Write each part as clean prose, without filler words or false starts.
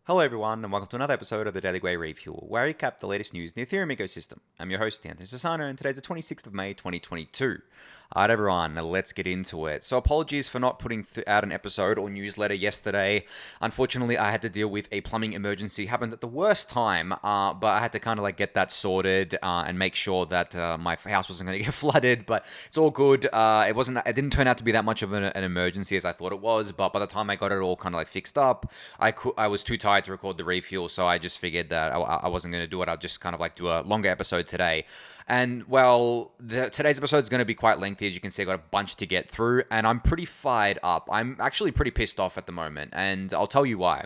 Hello everyone, and welcome to another episode of the Daily Gwei Refuel, where I recap the latest news in the Ethereum ecosystem. I'm your host, Anthony Sassano, and today's the 26th of May, 2022. Alright everyone, let's get into it. So apologies for not putting out an episode or newsletter yesterday. Unfortunately, I had to deal with a plumbing emergency. Happened at the worst time, but I had to kind of like get that sorted and make sure that my house wasn't going to get flooded, but it's all good. It didn't turn out to be that much of an emergency as I thought it was, but by the time I got it all kind of like fixed up, I was too tired to record the refuel, so I just figured that I wasn't going to do it. I'll just kind of like do a longer episode today. And well, today's episode is going to be quite lengthy. As you can see, I got a bunch to get through, and I'm pretty fired up. I'm actually pretty pissed off at the moment, and I'll tell you why.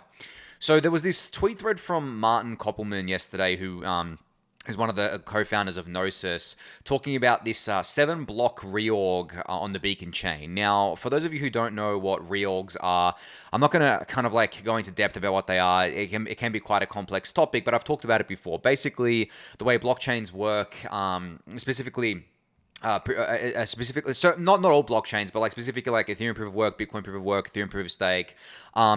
So there was this tweet thread from Martin Koppelman yesterday, who is one of the co-founders of Gnosis, talking about this 7-block reorg on the Beacon chain. Now, for those of you who don't know what reorgs are, I'm not going to kind of like go into depth about what they are. It can be quite a complex topic, but I've talked about it before. Basically, the way blockchains work, specifically, so not all blockchains, but like specifically like Ethereum proof of work, Bitcoin proof of work, Ethereum proof of stake,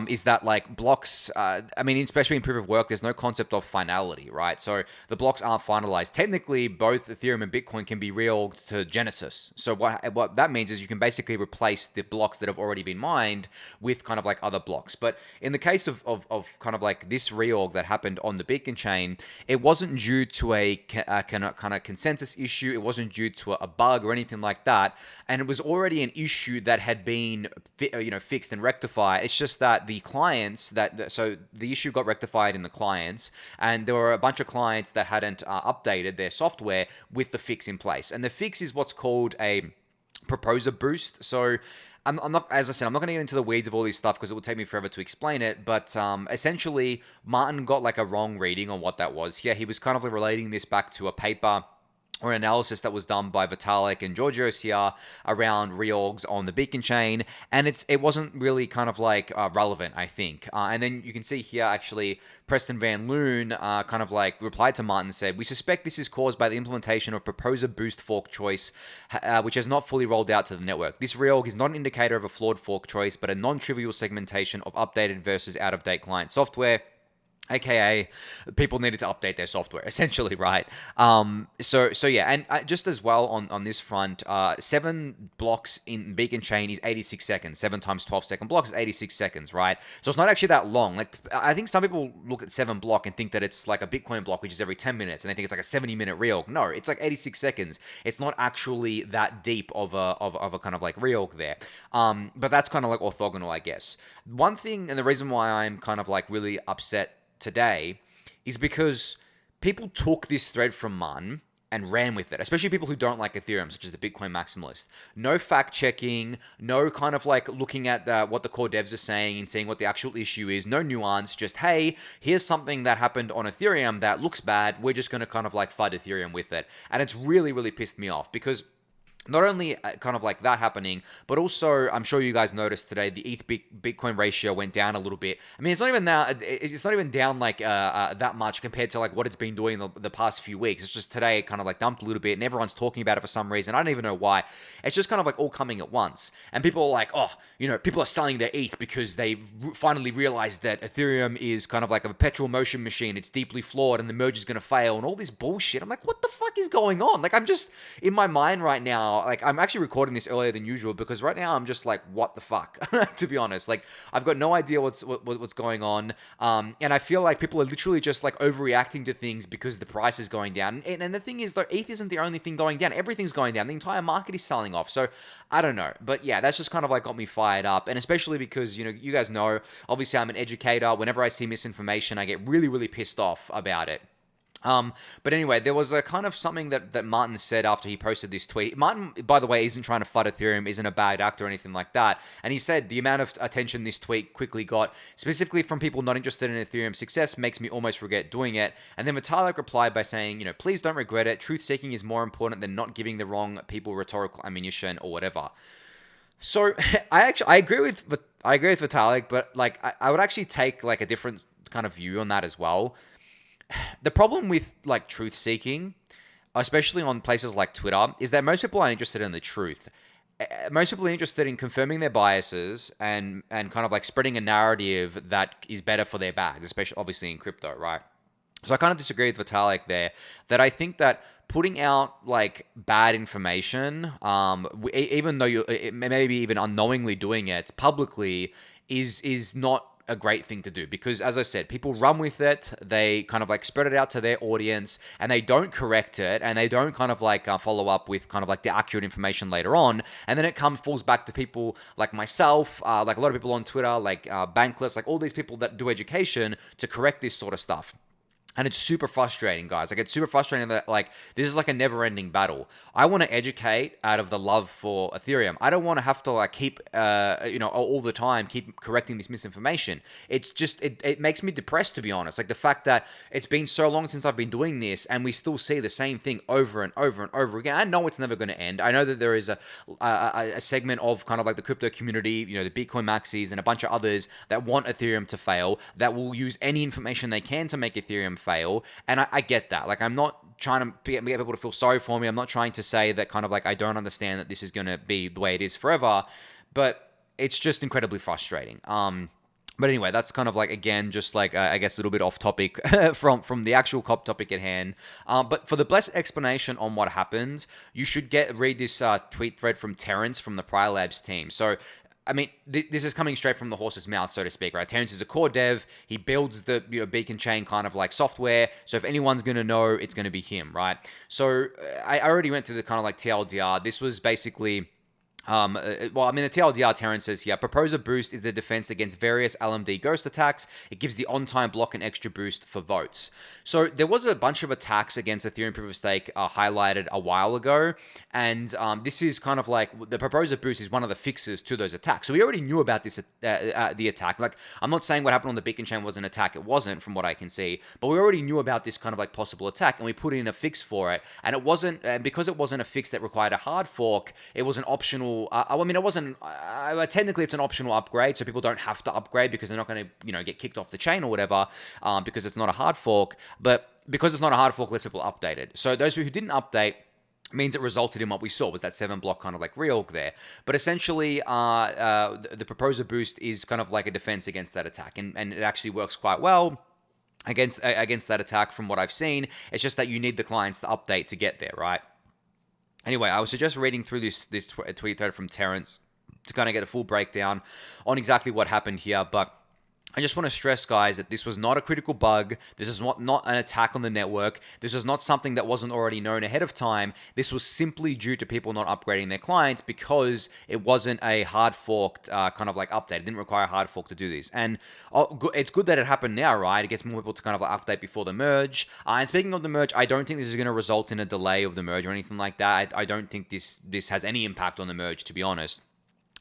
is that like blocks, especially in proof of work, there's no concept of finality, right? So the blocks aren't finalized. Technically, both Ethereum and Bitcoin can be reorged to Genesis. So what that means is you can basically replace the blocks that have already been mined with kind of like other blocks. But in the case of kind of like this reorg that happened on the Beacon chain, it wasn't due to a kind of consensus issue. It wasn't due to a bug or anything like that, and it was already an issue that had been fixed and rectified. It's just that the clients so the issue got rectified in the clients, and there were a bunch of clients that hadn't updated their software with the fix in place, and the fix is what's called a proposer boost. So I'm not, as I said, I'm not going to get into the weeds of all this stuff because it would take me forever to explain it. But essentially, Martin got like a wrong reading on what that was. Yeah, he was kind of relating this back to a paper or analysis that was done by Vitalik and Georgios here around reorgs on the Beacon chain, and it wasn't really kind of like relevant, I think. And then you can see here, actually, Preston Van Loon kind of like replied to Martin and said, "We suspect this is caused by the implementation of proposer boost fork choice, which has not fully rolled out to the network. This reorg is not an indicator of a flawed fork choice, but a non-trivial segmentation of updated versus out-of-date client software." AKA, people needed to update their software, essentially, right? So yeah, and just as well on this front, 7 blocks in Beacon chain is 86 seconds. 7 times 12-second blocks is 86 seconds, right? So it's not actually that long. Like, I think some people look at 7 block and think that it's like a Bitcoin block, which is every 10 minutes, and they think it's like a 70-minute reorg. No, it's like 86 seconds. It's not actually that deep of a kind of like reorg there. But that's kind of like orthogonal, I guess. One thing, and the reason why I'm kind of like really upset today is because people took this thread from Martin and ran with it, especially people who don't like Ethereum, such as the Bitcoin maximalist. No fact checking, no kind of like looking at what the core devs are saying and seeing what the actual issue is, no nuance, just, hey, here's something that happened on Ethereum that looks bad, we're just going to kind of like FUD Ethereum with it. And it's really, really pissed me off because not only kind of like that happening, but also I'm sure you guys noticed today the ETH Bitcoin ratio went down a little bit. I mean, it's not even down like that much compared to like what it's been doing the past few weeks. It's just today it kind of like dumped a little bit, and everyone's talking about it for some reason. I don't even know why. It's just kind of like all coming at once, and people are like, oh, people are selling their ETH because they finally realized that Ethereum is kind of like a perpetual motion machine. It's deeply flawed, and the merge is going to fail, and all this bullshit. I'm like, what the fuck is going on? Like, I'm just in my mind right now. Like, I'm actually recording this earlier than usual because right now I'm just like, what the fuck, to be honest. Like, I've got no idea what's going on, and I feel like people are literally just like overreacting to things because the price is going down. And the thing is, though, ETH isn't the only thing going down. Everything's going down. The entire market is selling off. So I don't know, but yeah, that's just kind of like got me fired up, and especially because you guys know, obviously I'm an educator. Whenever I see misinformation, I get really, really pissed off about it. But anyway, there was a kind of something that Martin said after he posted this tweet. Martin, by the way, isn't trying to FUD Ethereum, isn't a bad actor or anything like that. And he said the amount of attention this tweet quickly got, specifically from people not interested in Ethereum success, makes me almost regret doing it. And then Vitalik replied by saying, please don't regret it. Truth seeking is more important than not giving the wrong people rhetorical ammunition or whatever. So I agree with Vitalik, but like I would actually take like a different kind of view on that as well. The problem with like truth seeking, especially on places like Twitter, is that most people aren't interested in the truth. most people are interested in confirming their biases and kind of like spreading a narrative that is better for their bags, especially obviously in crypto, right? So I kind of disagree with Vitalik there, that I think that putting out like bad information, even though you maybe even unknowingly doing it publicly, is not a great thing to do, because as I said, people run with it, they kind of like spread it out to their audience, and they don't correct it, and they don't kind of like follow up with kind of like the accurate information later on, and then it falls back to people like myself, like a lot of people on Twitter, like Bankless, like all these people that do education to correct this sort of stuff. And it's super frustrating, guys. Like, it's super frustrating that, like, this is like a never-ending battle. I want to educate out of the love for Ethereum. I don't want to have to, like, keep, all the time, keep correcting this misinformation. It's just, it makes me depressed, to be honest. Like, the fact that it's been so long since I've been doing this, and we still see the same thing over and over and over again. I know it's never going to end. I know that there is a segment of kind of like the crypto community, the Bitcoin maxis and a bunch of others that want Ethereum to fail, that will use any information they can to make Ethereum fail, and I get that. Like, I'm not trying to get people to feel sorry for me. I'm not trying to say that kind of like I don't understand that this is going to be the way it is forever, but it's just incredibly frustrating. But anyway, that's kind of like, again, just like, I guess, a little bit off topic from the actual COP topic at hand. But for the best explanation on what happened, you should read this tweet thread from Terrence from the Prior Labs team. So, I mean, this is coming straight from the horse's mouth, so to speak, right? Terrence is a core dev. He builds the beacon chain kind of like software. So if anyone's going to know, it's going to be him, right? So I already went through the kind of like TLDR. This was basically... the TLDR, Terrence says here, Proposer Boost is the defense against various LMD ghost attacks. It gives the on-time block an extra boost for votes. So there was a bunch of attacks against Ethereum Proof of Stake highlighted a while ago, and this is kind of like, the Proposer Boost is one of the fixes to those attacks. So we already knew about this, the attack. Like, I'm not saying what happened on the beacon chain was an attack. It wasn't, from what I can see, but we already knew about this kind of like possible attack, and we put in a fix for it, and it wasn't, because it wasn't a fix that required a hard fork, it was an optional. It wasn't. Technically, it's an optional upgrade, so people don't have to upgrade because they're not going to, get kicked off the chain or whatever, because it's not a hard fork. But because it's not a hard fork, less people updated. So those people who didn't update means it resulted in what we saw, was that 7-block kind of like reorg there. But essentially, the Proposer Boost is kind of like a defense against that attack, and it actually works quite well against that attack from what I've seen. It's just that you need the clients to update to get there, right? Anyway, I would suggest reading through this tweet thread from Terrence to kind of get a full breakdown on exactly what happened here. But I just want to stress, guys, that this was not a critical bug. This is not an attack on the network. This is not something that wasn't already known ahead of time. This was simply due to people not upgrading their clients because it wasn't a hard forked kind of like update. It didn't require a hard fork to do this. And it's good that it happened now, right? It gets more people to kind of like update before the merge. And speaking of the merge, I don't think this is going to result in a delay of the merge or anything like that. I don't think this has any impact on the merge, to be honest.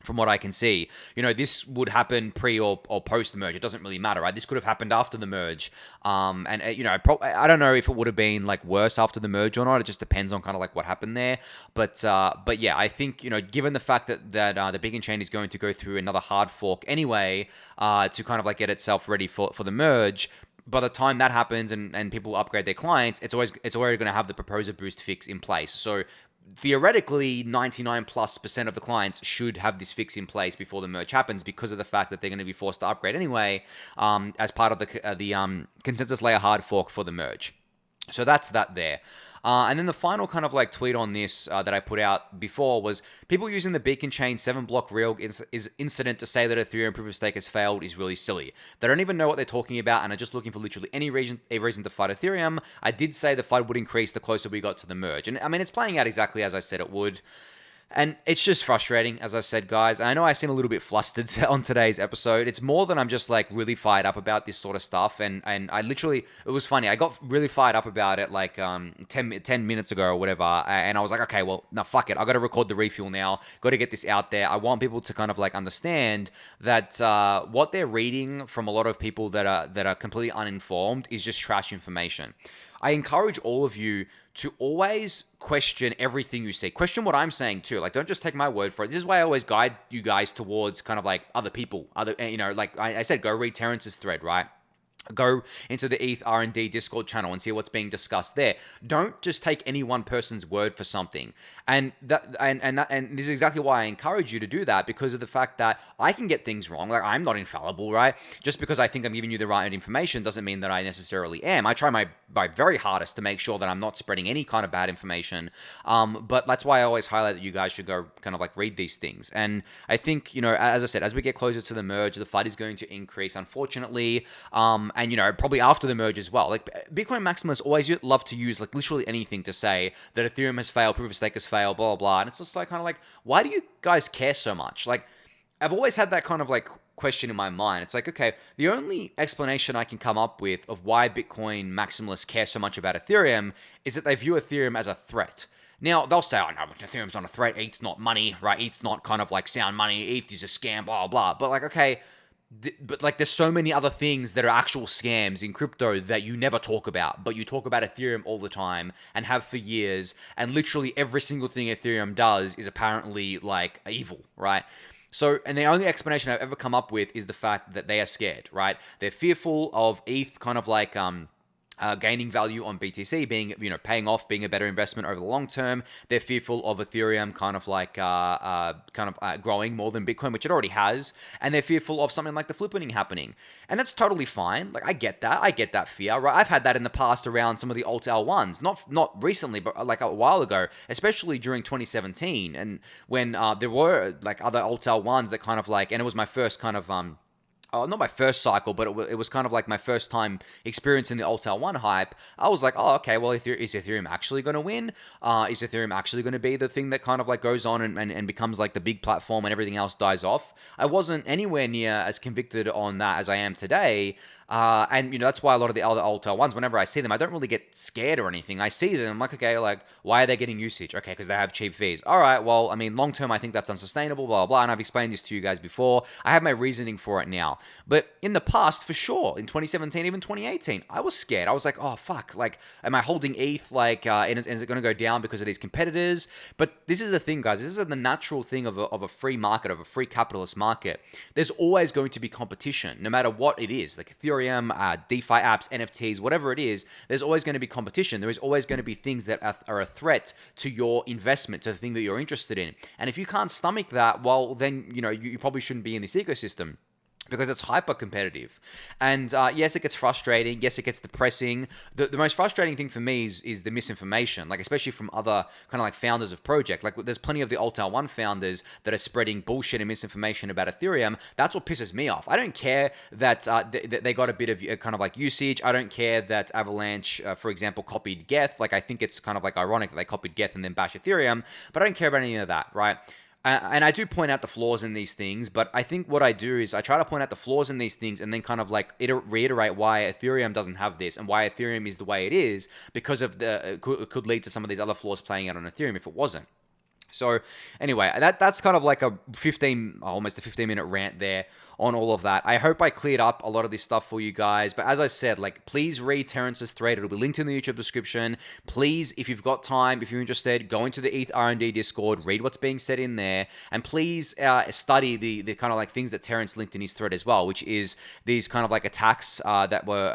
From what I can see, this would happen pre or post the merge. It doesn't really matter, right? This could have happened after the merge. I don't know if it would have been like worse after the merge or not. It just depends on kind of like what happened there. But yeah, I think, given the fact that the beacon chain is going to go through another hard fork anyway, to kind of like get itself ready for the merge, by the time that happens and people upgrade their clients, it's already going to have the Proposer Boost fix in place. So theoretically, 99+% of the clients should have this fix in place before the merge happens, because of the fact that they're going to be forced to upgrade anyway, as part of the consensus layer hard fork for the merge. So that's that there. And then the final kind of like tweet on this that I put out before was people using the beacon chain 7-block reorg incident to say that Ethereum proof of stake has failed is really silly. They don't even know what they're talking about and are just looking for literally a reason to fight Ethereum. I did say the fight would increase the closer we got to the merge. And I mean, it's playing out exactly as I said it would. And it's just frustrating, as I said, guys. I know I seem a little bit flustered on today's episode. It's more than I'm just like really fired up about this sort of stuff. And I literally, it was funny. I got really fired up about it like 10 minutes ago or whatever. And I was like, okay, well, no, fuck it. I got to record the refuel now. Got to get this out there. I want people to kind of like understand that what they're reading from a lot of people that are completely uninformed is just trash information. I encourage all of you to always question everything you see. Question what I'm saying too. Like, don't just take my word for it. This is why I always guide you guys towards kind of like other people. Like I said, go read Terrence's thread, right? Go into the ETH R&D Discord channel and see what's being discussed there. Don't just take any one person's word for something. And this is exactly why I encourage you to do that, because of the fact that I can get things wrong. Like, I'm not infallible, right? Just because I think I'm giving you the right information doesn't mean that I necessarily am. I try my very hardest to make sure that I'm not spreading any kind of bad information. But that's why I always highlight that you guys should go kind of like read these things. And I think, as I said, as we get closer to the merge, the fight is going to increase, unfortunately. And probably after the merge as well. Like, Bitcoin maximalists always love to use like literally anything to say that Ethereum has failed, proof of stake has failed, blah, blah, blah. And it's just like, kind of like, why do you guys care so much? Like, I've always had that kind of like question in my mind. It's like, okay, the only explanation I can come up with of why Bitcoin maximalists care so much about Ethereum is that they view Ethereum as a threat. Now, they'll say, oh, no, but Ethereum's not a threat. ETH's not money, right? ETH's not kind of like sound money. ETH is a scam, blah, blah. But like, okay, but like, there's so many other things that are actual scams in crypto that you never talk about, but you talk about Ethereum all the time and have for years, and literally every single thing Ethereum does is apparently like evil, right? So, and the only explanation I've ever come up with is the fact that they are scared, right? They're fearful of ETH kind of like gaining value on BTC, being, paying off, being a better investment over the long term. They're fearful of Ethereum kind of like growing more than Bitcoin, which it already has. And they're fearful of something like the flippening happening. And that's totally fine. Like, I get that fear, right? I've had that in the past around some of the alt L1s, not recently, but like a while ago, especially during 2017. And when there were like other alt L1s that kind of like, and it was my first kind of, not my first cycle, but it was kind of like my first time experiencing the alt L1 hype. I was like, oh, okay, well, is Ethereum actually going to win? Is Ethereum actually going to be the thing that kind of like goes on and becomes like the big platform and everything else dies off? I wasn't anywhere near as convicted on that as I am today. And that's why a lot of the other alt L1s, whenever I see them, I don't really get scared or anything. I see them, I'm like, okay, like, why are they getting usage? Okay, because they have cheap fees. All right, well, I mean, long term, I think that's unsustainable, blah, blah, blah. And I've explained this to you guys before. I have my reasoning for it now. But in the past, for sure, in 2017, even 2018, I was scared. I was like, oh, fuck, like, am I holding ETH? Like, and is it going to go down because of these competitors? But this is the thing, guys. This is the natural thing of a free market, of a free capitalist market. There's always going to be competition, no matter what it is. Like Ethereum, DeFi apps, NFTs, whatever it is, there's always going to be competition. There is always going to be things that are a threat to your investment, to the thing that you're interested in. And if you can't stomach that, well, then, you probably shouldn't be in this ecosystem, because it's hyper competitive. And yes, it gets frustrating. Yes, it gets depressing. The most frustrating thing for me is the misinformation, like especially from other kind of like founders of project. Like, there's plenty of the alt L1 founders that are spreading bullshit and misinformation about Ethereum. That's what pisses me off. I don't care that they got a bit of kind of like usage. I don't care that Avalanche, for example, copied Geth. Like, I think it's kind of like ironic that they copied Geth and then bash Ethereum, but I don't care about any of that, right? And I do point out the flaws in these things, but I think what I do is I try to point out the flaws in these things and then kind of like reiterate why Ethereum doesn't have this and why Ethereum is the way it is, because of it could lead to some of these other flaws playing out on Ethereum if it wasn't. So anyway, that's kind of like almost a 15-minute rant there on all of that. I hope I cleared up a lot of this stuff for you guys. But as I said, like, please read Terrence's thread. It'll be linked in the YouTube description. Please, if you've got time, if you're interested, go into the ETH R&D Discord, read what's being said in there, and please study the kind of like things that Terrence linked in his thread as well, which is these kind of like attacks that were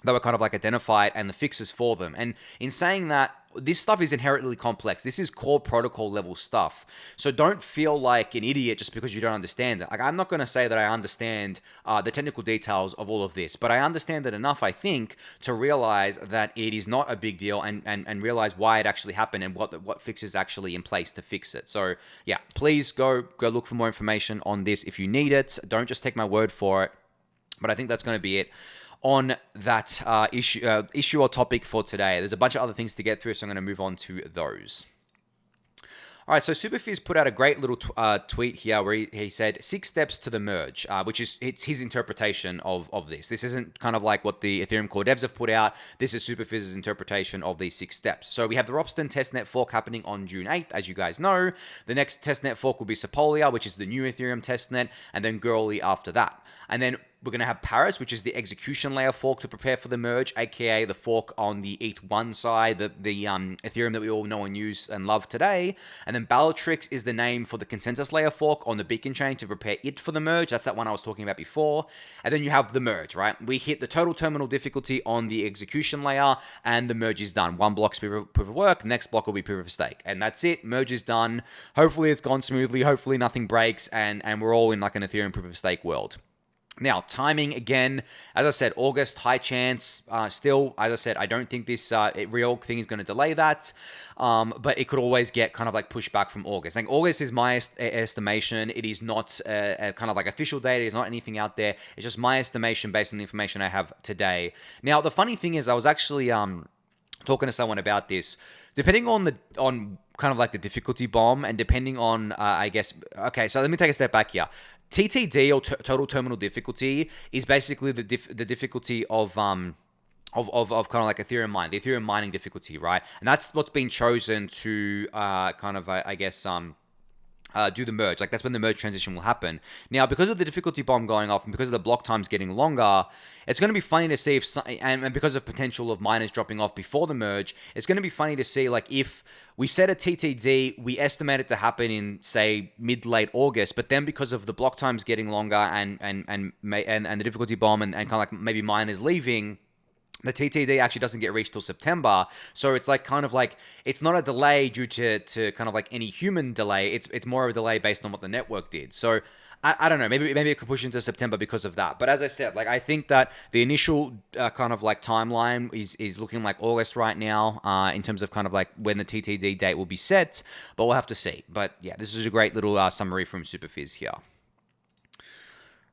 kind of like identified and the fixes for them. And in saying that, this stuff is inherently complex. This is core protocol level stuff. So don't feel like an idiot just because you don't understand it. Like, I'm not going to say that I understand the technical details of all of this, but I understand it enough, I think, to realize that it is not a big deal and realize why it actually happened and what fixes actually in place to fix it. So yeah, please go look for more information on this if you need it. Don't just take my word for it. But I think that's going to be it on that issue or topic for today. There's a bunch of other things to get through, so I'm going to move on to those. All right, so Superphiz put out a great little tweet here where he said 6 steps to the merge, which is his interpretation of this. This isn't kind of like what the Ethereum core devs have put out. This is Superphiz's interpretation of these 6 steps. So we have the Ropsten testnet fork happening on June 8th, as you guys know. The next testnet fork will be Sepolia, which is the new Ethereum testnet, and then Girly after that. And then we're gonna have Paris, which is the execution layer fork to prepare for the merge, aka the fork on the ETH1 side, the Ethereum that we all know and use and love today. And then Bellatrix is the name for the consensus layer fork on the Beacon chain to prepare it for the merge. That's that one I was talking about before. And then you have the merge, right? We hit the total terminal difficulty on the execution layer, and the merge is done. One block's proof of work, next block will be proof of stake, and that's it. Merge is done. Hopefully it's gone smoothly. Hopefully nothing breaks, and we're all in like an Ethereum proof of stake world. Now, timing, again, as I said, August, high chance. Still, as I said, I don't think this reorg thing is going to delay that, but it could always get kind of like pushed back from August. I think August is my estimation. It is not a kind of like official data. It's not anything out there. It's just my estimation based on the information I have today. Now, the funny thing is I was actually talking to someone about this. Depending on kind of like the difficulty bomb, and depending on, I guess, okay, so let me take a step back here. TTD, or total terminal difficulty, is basically the difficulty of kind of like Ethereum mine, the Ethereum mining difficulty, right? And that's what's been chosen to kind of, I guess, do the merge. Like, that's when the merge transition will happen. Now, because of the difficulty bomb going off and because of the block times getting longer, it's going to be funny to see if, and because of potential of miners dropping off before the merge, it's going to be funny to see, like, if we set a TTD, we estimate it to happen in, say, mid-late August, but then because of the block times getting longer and the difficulty bomb and kind of like maybe miners leaving, the TTD actually doesn't get reached till September. So it's like kind of like, it's not a delay due to kind of like any human delay. It's more of a delay based on what the network did. So I don't know, maybe it could push into September because of that. But as I said, like, I think that the initial kind of like timeline is looking like August right now in terms of kind of like when the TTD date will be set, but we'll have to see. But yeah, this is a great little summary from Superphiz here.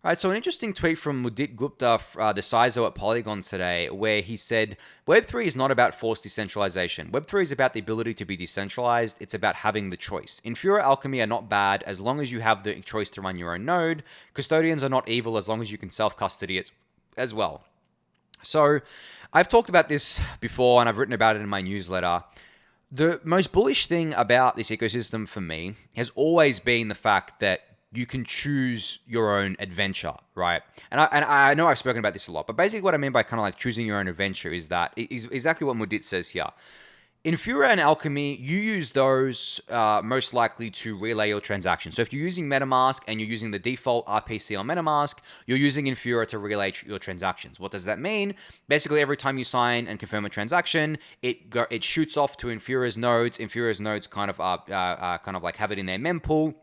All right, so an interesting tweet from Mudit Gupta, the CISO at Polygon today, where he said, Web3 is not about forced decentralization. Web3 is about the ability to be decentralized. It's about having the choice. Infura Alchemy are not bad as long as you have the choice to run your own node. Custodians are not evil as long as you can self-custody it as well. So I've talked about this before and I've written about it in my newsletter. The most bullish thing about this ecosystem for me has always been the fact that you can choose your own adventure, right? And I know I've spoken about this a lot, but basically what I mean by kind of like choosing your own adventure is that is exactly what Mudit says here. Infura and Alchemy, you use those most likely to relay your transactions. So if you're using MetaMask and you're using the default RPC on MetaMask, you're using Infura to relay your transactions. What does that mean? Basically, every time you sign and confirm a transaction, it shoots off to Infura's nodes. Infura's nodes kind of like have it in their mempool,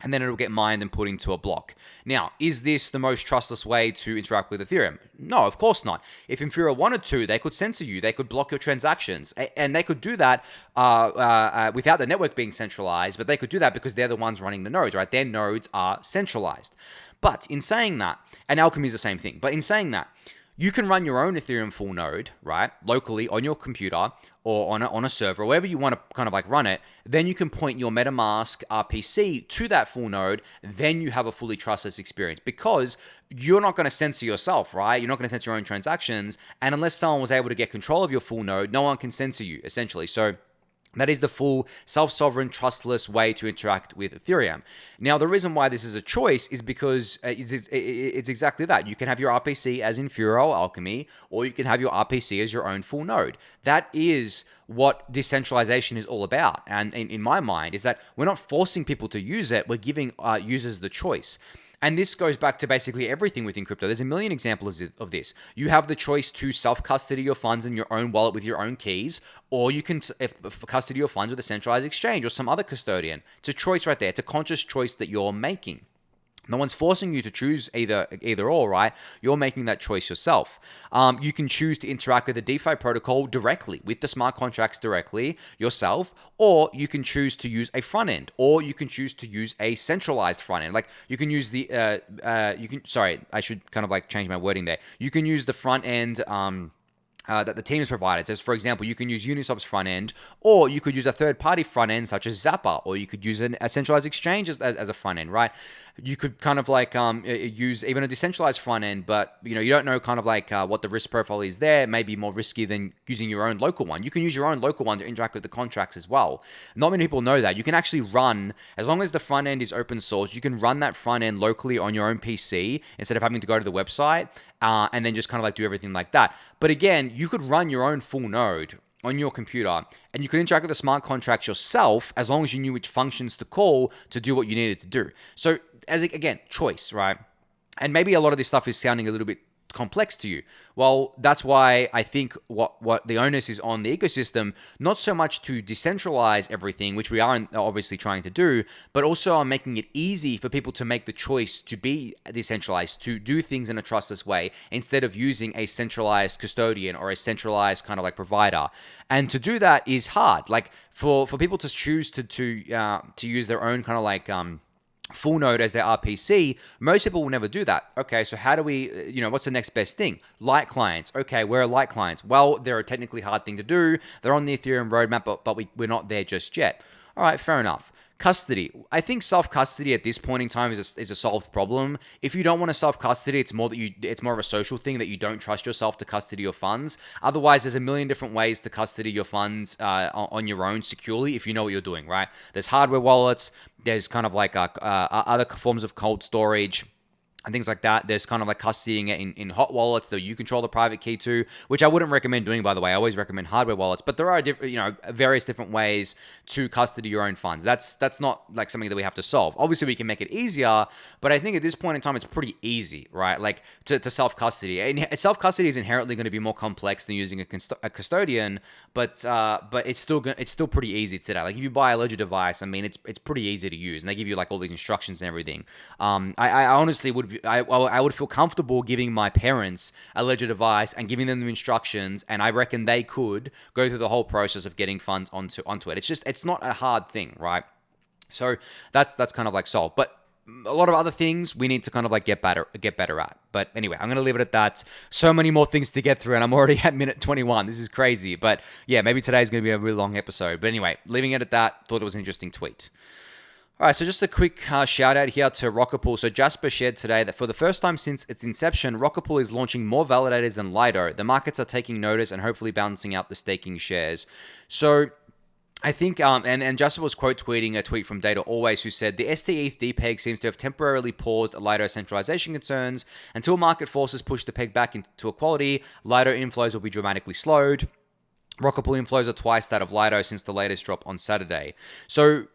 and then it'll get mined and put into a block. Now, is this the most trustless way to interact with Ethereum? No, of course not. If Infura wanted to, they could censor you. They could block your transactions. And they could do that without the network being centralized, but they could do that because they're the ones running the nodes, right? Their nodes are centralized. But in saying that, and Alchemy is the same thing, but in saying that, you can run your own Ethereum full node, right, locally on your computer or on a server, or wherever you want to kind of like run it. Then you can point your MetaMask RPC to that full node. Then you have a fully trustless experience because you're not going to censor yourself, right? You're not going to censor your own transactions. And unless someone was able to get control of your full node, no one can censor you, essentially. So that is the full self-sovereign, trustless way to interact with Ethereum. Now, the reason why this is a choice is because it's exactly that. You can have your RPC as Infura or Alchemy, or you can have your RPC as your own full node. That is what decentralization is all about. And in my mind, is that we're not forcing people to use it. We're giving users the choice. And this goes back to basically everything within crypto. There's a million examples of this. You have the choice to self-custody your funds in your own wallet with your own keys, or you can custody your funds with a centralized exchange or some other custodian. It's a choice right there. It's a conscious choice that you're making. No one's forcing you to choose either or, right? You're making that choice yourself. You can choose to interact with the DeFi protocol directly, with the smart contracts directly yourself, or you can choose to use a front end, or you can choose to use a centralized front end. Like you can use the, sorry, I should kind of like change my wording there. You can use the front end, that the team has provided. So, for example, you can use Uniswap's front end, or you could use a third-party front end such as Zappa, or you could use a centralized exchange as a front end, right? You could kind of like use even a decentralized front end, but you don't know kind of like what the risk profile is there. It may be more risky than using your own local one. You can use your own local one to interact with the contracts as well. Not many people know that. You can actually run, as long as the front end is open source, you can run that front end locally on your own PC instead of having to go to the website and then just kind of like do everything like that. But again, you could run your own full node on your computer, and you could interact with the smart contracts yourself as long as you knew which functions to call to do what you needed to do. So, again, choice, right? And maybe a lot of this stuff is sounding a little bit complex to you. Well, that's why I think what the onus is on the ecosystem, not so much to decentralize everything, which we are obviously trying to do, but also on making it easy for people to make the choice to be decentralized, to do things in a trustless way, instead of using a centralized custodian or a centralized kind of like provider. And to do that is hard. Like for people to choose to use their own kind of like full node as their RPC, most people will never do that. Okay, so how do we, what's the next best thing? Light clients. Okay, where are light clients? Well, they're a technically hard thing to do. They're on the Ethereum roadmap, but we're not there just yet. All right, fair enough. Custody. I think self-custody at this point in time is a solved problem. If you don't want to self-custody, it's more of a social thing that you don't trust yourself to custody your funds. Otherwise, there's a million different ways to custody your funds on your own securely if you know what you're doing, right? There's hardware wallets. There's kind of like other forms of cold storage and things like that. There's kind of like custodying it in hot wallets that you control the private key to, which I wouldn't recommend doing, by the way. I always recommend hardware wallets, but there are various different ways to custody your own funds. That's not like something that we have to solve. Obviously, we can make it easier, but I think at this point in time, it's pretty easy, right? Like to self-custody. And self-custody is inherently going to be more complex than using a custodian, but it's still pretty easy today. Like if you buy a Ledger device, I mean, it's pretty easy to use, and they give you like all these instructions and everything. I honestly I would feel comfortable giving my parents a Ledger device and giving them the instructions, and I reckon they could go through the whole process of getting funds onto it. It's not a hard thing, right? So that's kind of like solved. But a lot of other things we need to kind of like get better at. But anyway, I'm going to leave it at that. So many more things to get through, and I'm already at minute 21. This is crazy. But yeah, maybe today's going to be a really long episode. But anyway, leaving it at that. Thought it was an interesting tweet. All right, so just a quick shout out here to Rockerpool. So Jasper shared today that for the first time since its inception, Rockerpool is launching more validators than Lido. The markets are taking notice and hopefully balancing out the staking shares. So I think, and Jasper was quote tweeting a tweet from Data Always, who said, the ST-ETH DPEG seems to have temporarily paused Lido centralization concerns. Until market forces push the peg back into equality, Lido inflows will be dramatically slowed. Rockerpool inflows are twice that of Lido since the latest drop on Saturday. So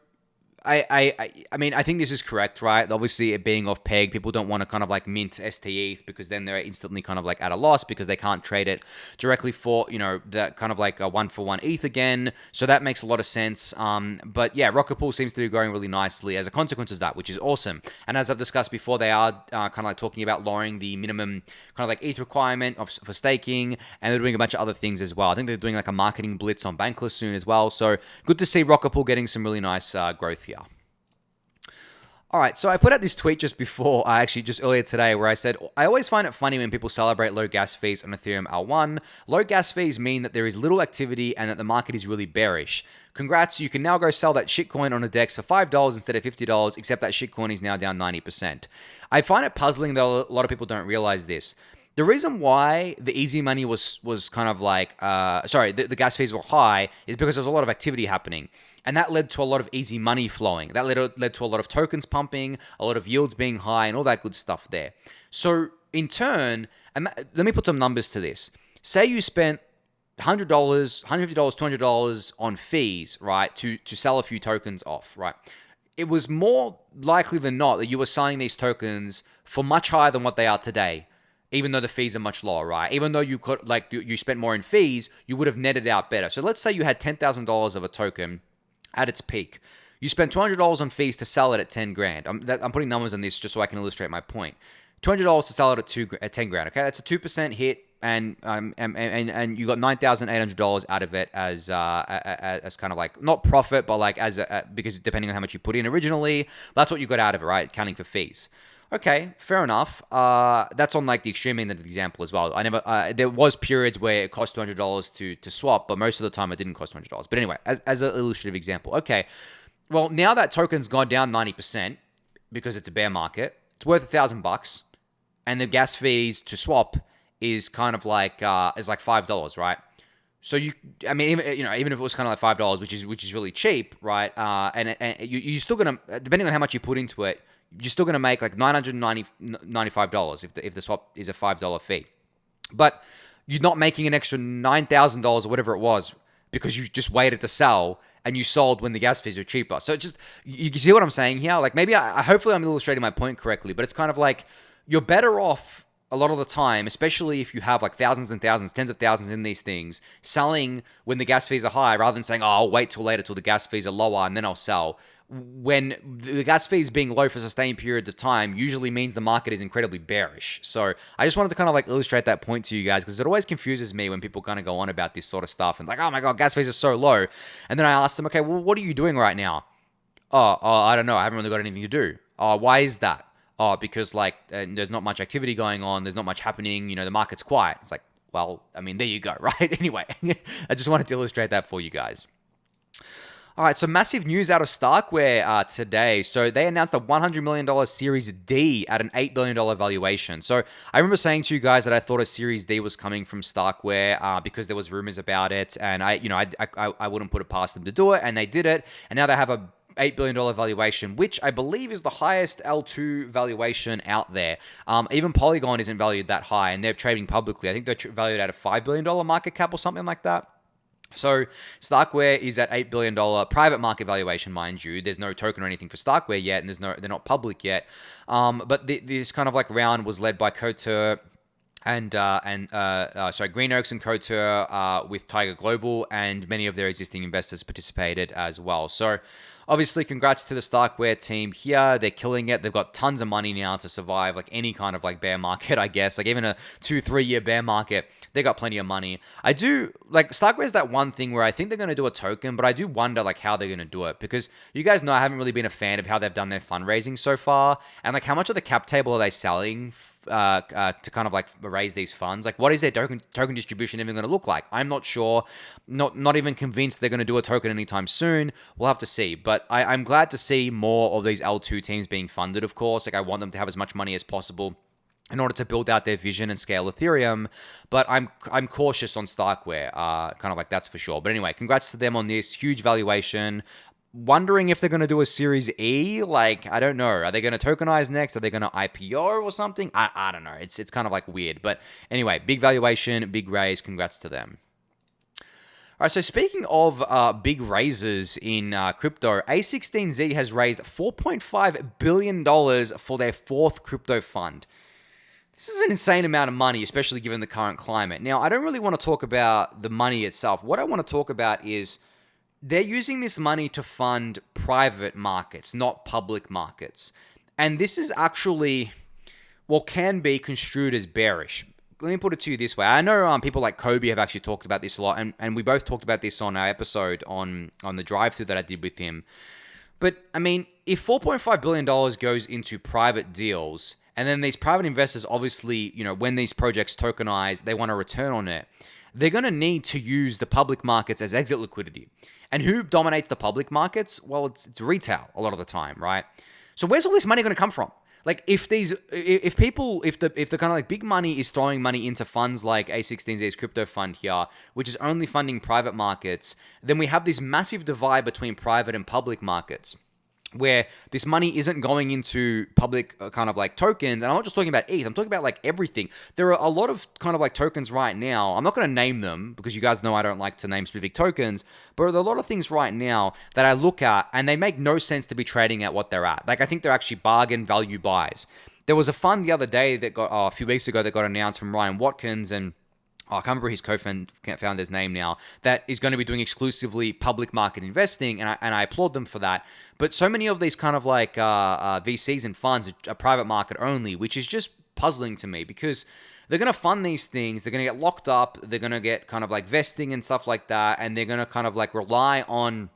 I mean, I think this is correct, right? Obviously, it being off peg, people don't want to kind of like mint ST-ETH because then they're instantly kind of like at a loss because they can't trade it directly for, that kind of like a 1-for-1 ETH again. So that makes a lot of sense. But yeah, Rockerpool seems to be growing really nicely as a consequence of that, which is awesome. And as I've discussed before, they are kind of like talking about lowering the minimum kind of like ETH requirement for staking, and they're doing a bunch of other things as well. I think they're doing like a marketing blitz on Bankless soon as well. So good to see Rockerpool getting some really nice growth here. All right, so I put out this tweet just earlier today, where I said, I always find it funny when people celebrate low gas fees on Ethereum L1. Low gas fees mean that there is little activity and that the market is really bearish. Congrats, you can now go sell that shitcoin on a DEX for $5 instead of $50, except that shitcoin is now down 90%. I find it puzzling that a lot of people don't realize this. The reason why the easy money was kind of like, the gas fees were high is because there's a lot of activity happening. And that led to a lot of easy money flowing. That led to a lot of tokens pumping, a lot of yields being high, and all that good stuff there. So in turn, let me put some numbers to this. Say you spent $100, $150, $200 on fees, right, to sell a few tokens off, right? It was more likely than not that you were selling these tokens for much higher than what they are today, even though the fees are much lower, right? Even though you spent more in fees, you would have netted out better. So let's say you had $10,000 of a token at its peak. You spent $200 on fees to sell it at 10 grand. I'm putting numbers on this just so I can illustrate my point. $200 to sell it at 10 grand. Okay, that's a 2% hit, and you got $9,800 out of it as kind of like not profit, but like because depending on how much you put in originally, that's what you got out of it, right? Counting for fees. Okay, fair enough. That's on like the extreme end of the example as well. I never. There was periods where it cost $200 to swap, but most of the time it didn't cost $200. But anyway, as an illustrative example, okay. Well, now that token's gone down 90% because it's a bear market, it's worth $1,000, and the gas fees to swap is kind of like is like $5, right? So I mean, even if it was kind of like $5, which is really cheap, right? And you're still gonna, depending on how much you put into it, you're still gonna make like $995 if the swap is a $5 fee. But you're not making an extra $9,000 or whatever it was because you just waited to sell and you sold when the gas fees were cheaper. So it just, you see what I'm saying here? Like maybe hopefully I'm illustrating my point correctly, but it's kind of like you're better off a lot of the time, especially if you have like thousands and thousands, tens of thousands in these things, selling when the gas fees are high rather than saying, oh, I'll wait till later till the gas fees are lower and then I'll sell. When the gas fees being low for sustained periods of time usually means the market is incredibly bearish. So I just wanted to kind of like illustrate that point to you guys because it always confuses me when people kind of go on about this sort of stuff and like, oh my God, gas fees are so low. And then I ask them, okay, well, what are you doing right now? Oh, I don't know. I haven't really got anything to do. Oh, why is that? Oh, because like there's not much activity going on. There's not much happening. You know, the market's quiet. It's like, well, I mean, there you go, right? Anyway, I just wanted to illustrate that for you guys. All right, so massive news out of StarkWare today. So they announced a $100 million Series D at an $8 billion valuation. So I remember saying to you guys that I thought a Series D was coming from StarkWare because there was rumors about it, and I wouldn't put it past them to do it, and they did it, and now they have a $8 billion valuation, which I believe is the highest L2 valuation out there. Even Polygon isn't valued that high, and they're trading publicly. I think they're valued at a $5 billion market cap or something like that. So StarkWare is at $8 billion private market valuation, mind you. There's no token or anything for StarkWare yet, and they're not public yet. But this kind of like round was led by Couture and Green Oaks and Couture with Tiger Global, and many of their existing investors participated as well. So obviously, congrats to the StarkWare team here. They're killing it. They've got tons of money now to survive like any kind of like bear market, I guess. Like even a 2-3 year bear market, they got plenty of money. I do like StarkWare is that one thing where I think they're going to do a token, but I do wonder like how they're going to do it because you guys know I haven't really been a fan of how they've done their fundraising so far, and like how much of the cap table are they selling to kind of like raise these funds? Like what is their token distribution even going to look like? I'm not sure. Not even convinced they're going to do a token anytime soon. We'll have to see. But I'm glad to see more of these L2 teams being funded, of course. Like I want them to have as much money as possible in order to build out their vision and scale Ethereum. But I'm cautious on StarkWare, kind of like that's for sure. But anyway, congrats to them on this huge valuation. Wondering if they're going to do a Series E. Like, I don't know. Are they going to tokenize next? Are they going to IPO or something? I don't know. It's kind of like weird. But anyway, big valuation, big raise. Congrats to them. All right, so speaking of big raises in crypto, A16Z has raised $4.5 billion for their fourth crypto fund. This is an insane amount of money, especially given the current climate. Now, I don't really want to talk about the money itself. What I want to talk about is they're using this money to fund private markets, not public markets. And this is actually, well, can be construed as bearish. Let me put it to you this way. I know people like Kobe have actually talked about this a lot, and we both talked about this on our episode on the drive-through that I did with him. But, I mean, if $4.5 billion goes into private deals, and then these private investors obviously, you know, when these projects tokenize, they want a return on it, they're going to need to use the public markets as exit liquidity. And who dominates the public markets? Well, it's retail a lot of the time, right? So where's all this money going to come from? Like if the kind of like big money is throwing money into funds like A16Z's crypto fund here, which is only funding private markets, then we have this massive divide between private and public markets, where this money isn't going into public kind of like tokens. And I'm not just talking about ETH, I'm talking about like everything. There are a lot of kind of like tokens right now. I'm not going to name them because you guys know I don't like to name specific tokens, but there are a lot of things right now that I look at and they make no sense to be trading at what they're at. Like I think they're actually bargain value buys. There was a fund the other day that got, a few weeks ago, that got announced from Ryan Watkins, and I can't remember his co-founder's name now, that is going to be doing exclusively public market investing, and I applaud them for that. But so many of these kind of like VCs and funds are private market only, which is just puzzling to me because they're going to fund these things, they're going to get locked up, they're going to get kind of like vesting and stuff like that, and they're going to kind of like rely on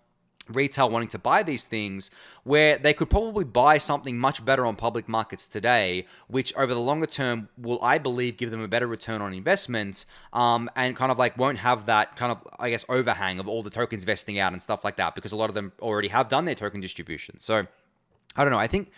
retail wanting to buy these things, where they could probably buy something much better on public markets today, which over the longer term will, I believe, give them a better return on investments, and kind of like won't have that kind of, I guess, overhang of all the tokens vesting out and stuff like that, because a lot of them already have done their token distribution. So I don't know. I think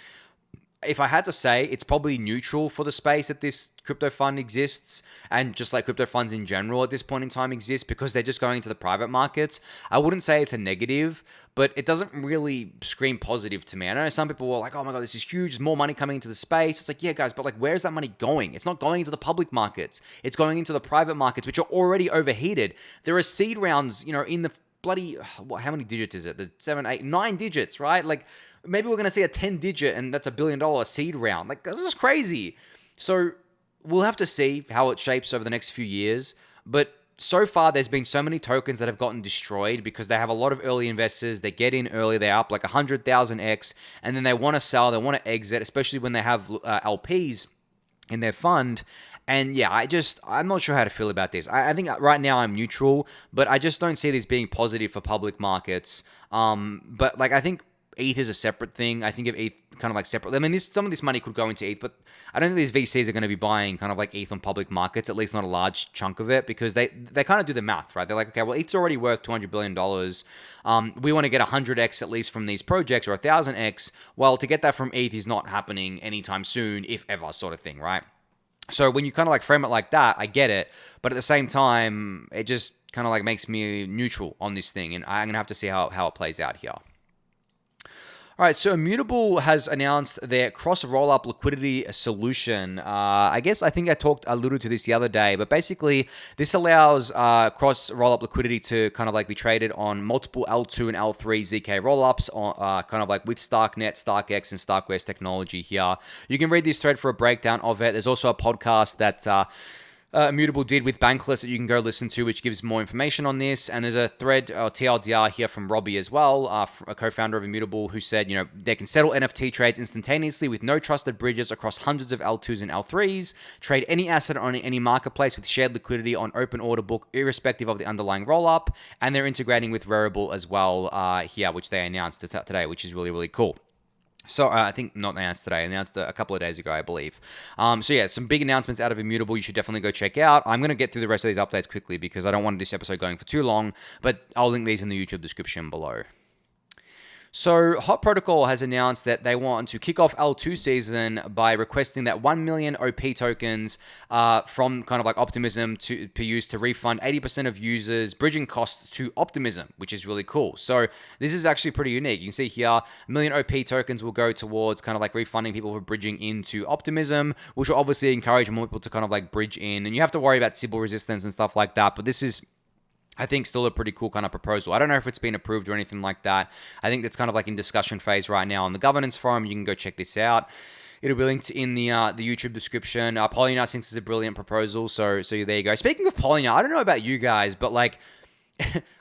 if I had to say, it's probably neutral for the space that this crypto fund exists, and just like crypto funds in general at this point in time exist, because they're just going into the private markets. I wouldn't say it's a negative, but it doesn't really scream positive to me. I know some people were like, oh my God, this is huge. There's more money coming into the space. It's like, yeah, guys, but like, where's that money going? It's not going into the public markets. It's going into the private markets, which are already overheated. There are seed rounds, in the bloody, how many digits is it? There's 7, 8, 9 digits, right? Like, maybe we're going to see a 10 digit and that's $1 billion seed round. Like, this is crazy. So we'll have to see how it shapes over the next few years. But so far, there's been so many tokens that have gotten destroyed because they have a lot of early investors. They get in early. They're up like 100,000x. And then they want to sell. They want to exit, especially when they have LPs in their fund. And yeah, I'm not sure how to feel about this. I think right now I'm neutral, but I just don't see this being positive for public markets. But like, I think ETH is a separate thing. I think of ETH kind of like separate. I mean, some of this money could go into ETH, but I don't think these VCs are going to be buying kind of like ETH on public markets, at least not a large chunk of it, because they kind of do the math, right? They're like, okay, well, ETH's already worth $200 billion. We want to get 100x at least from these projects, or 1,000x. Well, to get that from ETH is not happening anytime soon, if ever, sort of thing, right? So when you kind of like frame it like that, I get it. But at the same time, it just kind of like makes me neutral on this thing. And I'm going to have to see how it plays out here. All right, so Immutable has announced their cross rollup liquidity solution. I think I alluded to this the other day, but basically this allows cross rollup liquidity to kind of like be traded on multiple L2 and L3 ZK rollups, on kind of like with StarkNet, StarkX, and StarkWare's technology here. You can read this thread for a breakdown of it. There's also a podcast that Immutable did with Bankless that you can go listen to, which gives more information on this. And there's a thread, TLDR here from Robbie as well, a co-founder of Immutable, who said, they can settle NFT trades instantaneously with no trusted bridges across hundreds of L2s and L3s, trade any asset on any marketplace with shared liquidity on open order book, irrespective of the underlying rollup. And they're integrating with Rarible as well here, which they announced today, which is really, really cool. So I think not announced today, announced a couple of days ago, I believe. So yeah, some big announcements out of Immutable you should definitely go check out. I'm going to get through the rest of these updates quickly because I don't want this episode going for too long, but I'll link these in the YouTube description below. So Hot Protocol has announced that they want to kick off L2 season by requesting that 1 million OP tokens from kind of like Optimism to be used to refund 80% of users' bridging costs to Optimism, which is really cool. So this is actually pretty unique. You can see here, 1 million OP tokens will go towards kind of like refunding people for bridging into Optimism, which will obviously encourage more people to kind of like bridge in. And you have to worry about Sybil resistance and stuff like that, but this is, I think, still a pretty cool kind of proposal. I don't know if it's been approved or anything like that. I think that's kind of like in discussion phase right now on the governance forum. You can go check this out. It'll be linked in the YouTube description. Polynar thinks it's a brilliant proposal, so there you go. Speaking of Polynar, I don't know about you guys, but like,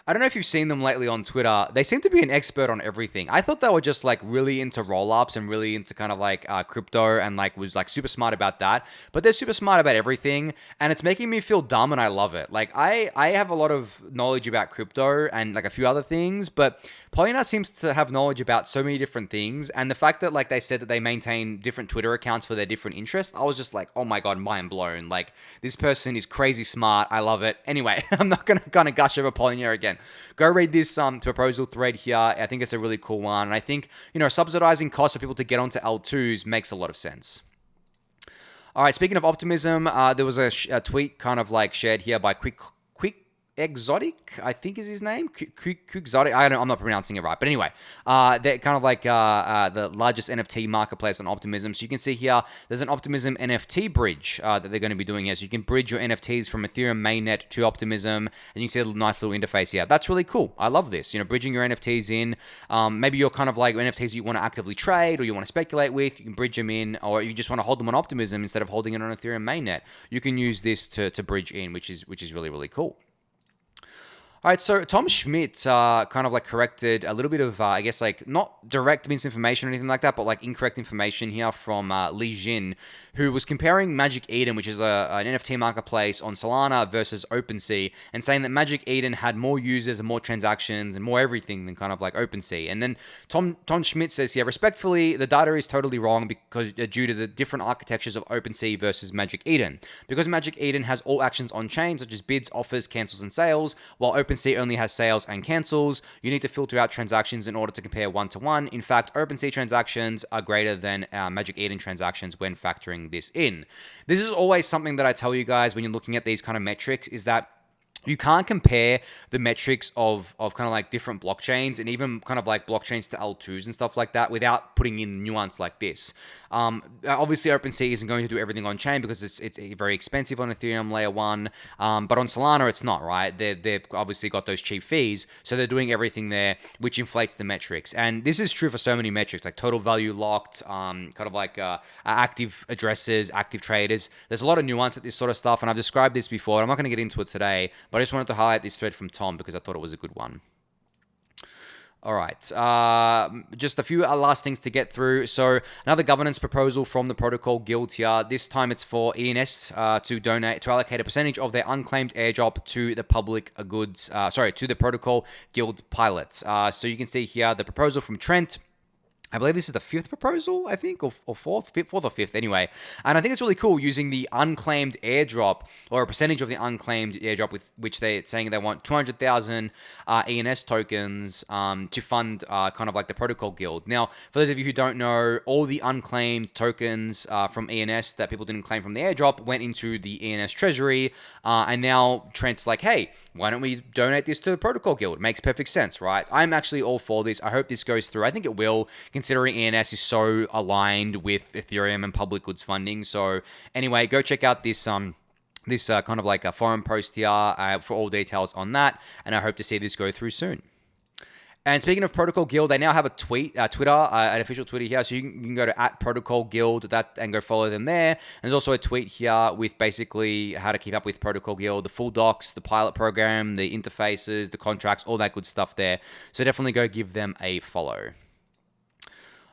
I don't know if you've seen them lately on Twitter. They seem to be an expert on everything. I thought they were just like really into rollups and really into kind of like crypto and like was like super smart about that. But they're super smart about everything, and it's making me feel dumb, and I love it. Like I have a lot of knowledge about crypto and like a few other things, but Polynar seems to have knowledge about so many different things. And the fact that like they said that they maintain different Twitter accounts for their different interests, I was just like, oh my God, mind blown. Like this person is crazy smart. I love it. Anyway, I'm not going to kind of gush over Polynar again. Go read this proposal thread here. I think it's a really cool one. And I think, subsidizing costs for people to get onto L2s makes a lot of sense. All right, speaking of Optimism, there was a tweet kind of like shared here by Quick Exotic, I think is his name. Quixotic. I'm not pronouncing it right. But anyway, they're kind of like the largest NFT marketplace on Optimism. So you can see here, there's an Optimism NFT bridge that they're going to be doing here. So you can bridge your NFTs from Ethereum mainnet to Optimism. And you can see a nice little interface here. That's really cool. I love this. Bridging your NFTs in. Maybe you're kind of like NFTs you want to actively trade or you want to speculate with. You can bridge them in, or you just want to hold them on Optimism instead of holding it on Ethereum mainnet. You can use this to bridge in, which is really, really cool. All right, so Tom Schmidt kind of like corrected a little bit of, I guess, like not direct misinformation or anything like that, but like incorrect information here from Li Jin, who was comparing Magic Eden, which is an NFT marketplace on Solana, versus OpenSea, and saying that Magic Eden had more users and more transactions and more everything than kind of like OpenSea. And then Tom Schmidt says, yeah, respectfully, the data is totally wrong because due to the different architectures of OpenSea versus Magic Eden. Because Magic Eden has all actions on chain, such as bids, offers, cancels, and sales, while OpenSea only has sales and cancels, you need to filter out transactions in order to compare one-to-one. In fact, OpenSea transactions are greater than Magic Eden transactions when factoring this in. This is always something that I tell you guys when you're looking at these kind of metrics, is that you can't compare the metrics of kind of like different blockchains and even kind of like blockchains to L2s and stuff like that without putting in nuance like this. Obviously, OpenSea isn't going to do everything on chain because it's very expensive on Ethereum layer 1, but on Solana it's not, right? They've obviously got those cheap fees, so they're doing everything there, which inflates the metrics. And this is true for so many metrics, like total value locked, kind of like active addresses, active traders. There's a lot of nuance at this sort of stuff, and I've described this before. I'm not going to get into it today, but I just wanted to highlight this thread from Tom because I thought it was a good one. All right, just a few last things to get through. So another governance proposal from the Protocol Guild here. This time it's for ENS to allocate a percentage of their unclaimed airdrop to the public goods, to the Protocol Guild pilots. So you can see here the proposal from Trent. I believe this is the fifth proposal, I think, or fourth or fifth, anyway. And I think it's really cool using the unclaimed airdrop, or a percentage of the unclaimed airdrop, with which they're saying they want 200,000 ENS tokens to fund kind of like the Protocol Guild. Now, for those of you who don't know, all the unclaimed tokens from ENS that people didn't claim from the airdrop went into the ENS treasury, and now Trent's like, hey, why don't we donate this to the Protocol Guild? It makes perfect sense, right? I'm actually all for this. I hope this goes through. I think it will, considering ENS is so aligned with Ethereum and public goods funding. So anyway, go check out this kind of like a forum post here for all details on that, and I hope to see this go through soon. And speaking of Protocol Guild, they now have a Twitter, an official Twitter here. So you can go to @ProtocolGuild and go follow them there. And there's also a tweet here with basically how to keep up with Protocol Guild, the full docs, the pilot program, the interfaces, the contracts, all that good stuff there. So definitely go give them a follow.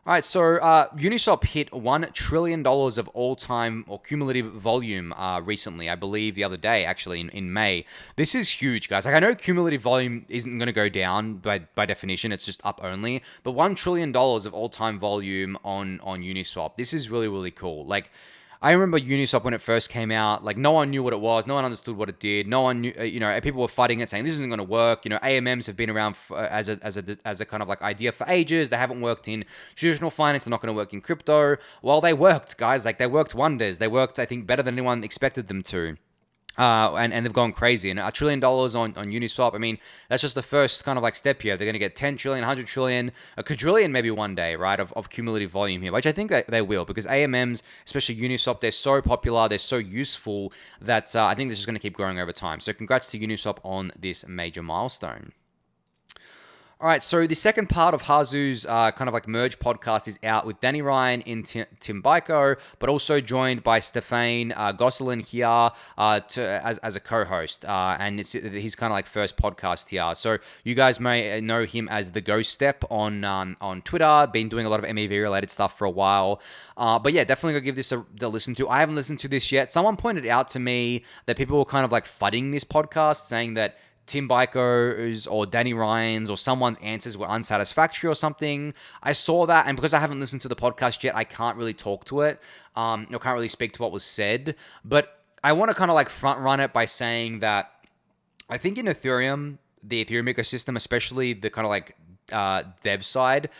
All right, so Uniswap hit $1 trillion of all-time or cumulative volume recently, I believe the other day, actually, in May. This is huge, guys. Like, I know cumulative volume isn't going to go down by definition. It's just up only. But $1 trillion of all-time volume on Uniswap. This is really, really cool. Like, I remember Uniswap when it first came out, like no one knew what it was, no one understood what it did, no one knew, people were fighting it, saying this isn't going to work. AMMs have been around as a kind of like idea for ages. They haven't worked in traditional finance. They're not going to work in crypto. Well, they worked, guys. Like they worked wonders. They worked, I think, better than anyone expected them to. And they've gone crazy. And $1 trillion on Uniswap, I mean, that's just the first kind of like step here. They're going to get 10 trillion, 100 trillion, a quadrillion maybe one day, right, of cumulative volume here, which I think that they will, because AMMs, especially Uniswap, they're so popular, they're so useful that I think this is going to keep growing over time. So congrats to Uniswap on this major milestone. All right, so the second part of Hasu's kind of like merge podcast is out with Danny Ryan and Tim Byko, but also joined by Stefan Gosselin here as a co-host. And it's his kind of like first podcast here. So you guys may know him as the Ghost Step on Twitter, been doing a lot of MEV related stuff for a while. But yeah, definitely go give this a listen to. I haven't listened to this yet. Someone pointed out to me that people were kind of like fudding this podcast, saying that Tim Byko's or Danny Ryan's or someone's answers were unsatisfactory or something. I saw that, and because I haven't listened to the podcast yet, I can't really talk to it. Can't really speak to what was said. But I want to kind of like front run it by saying that I think in Ethereum, the Ethereum ecosystem, especially the kind of like dev side,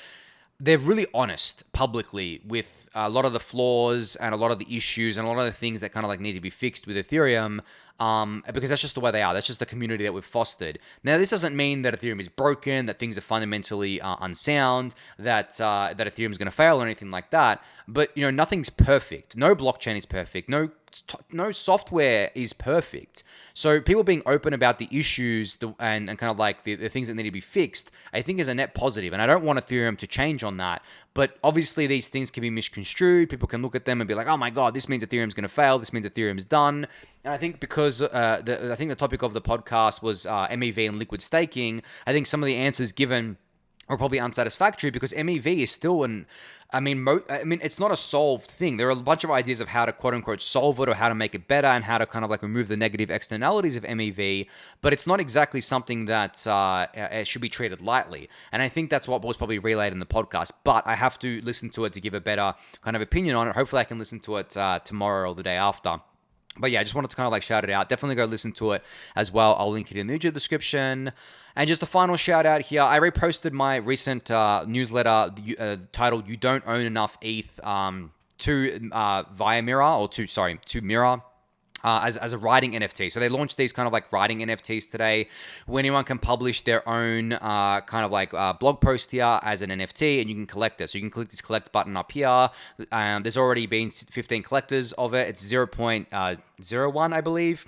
they're really honest publicly with a lot of the flaws and a lot of the issues and a lot of the things that kind of like need to be fixed with Ethereum, because that's just the way they are. That's just the community that we've fostered. Now, this doesn't mean that Ethereum is broken, that things are fundamentally unsound, that Ethereum is going to fail or anything like that. But nothing's perfect. No blockchain is perfect. No software is perfect. So people being open about the issues and kind of like the things that need to be fixed, I think is a net positive. And I don't want Ethereum to change on that. But obviously these things can be misconstrued. People can look at them and be like, oh my God, this means Ethereum's going to fail. This means Ethereum's done. And I think because because I think the topic of the podcast was MEV and liquid staking, I think some of the answers given are probably unsatisfactory because MEV is still it's not a solved thing. There are a bunch of ideas of how to quote unquote solve it or how to make it better and how to kind of like remove the negative externalities of MEV, but it's not exactly something that should be treated lightly. And I think that's what was probably relayed in the podcast, but I have to listen to it to give a better kind of opinion on it. Hopefully I can listen to it tomorrow or the day after. But yeah, I just wanted to kind of like shout it out. Definitely go listen to it as well. I'll link it in the YouTube description. And just a final shout out here. I reposted my recent newsletter titled "You Don't Own Enough ETH" via Mirror to Mirror. As a writing NFT. So they launched these kind of like writing NFTs today where anyone can publish their own kind of like blog post here as an NFT and you can collect it. So you can click this collect button up here. There's already been 15 collectors of it. It's 0.01, I believe.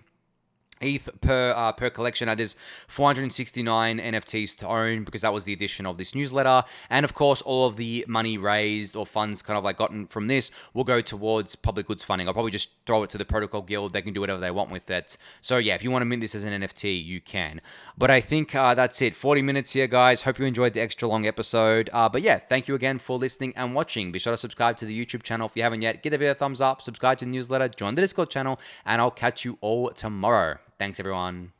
ETH per collection. There's 469 NFTs to own because that was the addition of this newsletter. And of course, all of the money raised or funds kind of like gotten from this will go towards public goods funding. I'll probably just throw it to the Protocol Guild. They can do whatever they want with it. So yeah, if you want to mint this as an NFT, you can. But I think that's it. 40 minutes here, guys. Hope you enjoyed the extra long episode. But yeah, thank you again for listening and watching. Be sure to subscribe to the YouTube channel if you haven't yet. Give the video a thumbs up, subscribe to the newsletter, join the Discord channel, and I'll catch you all tomorrow. Thanks, everyone.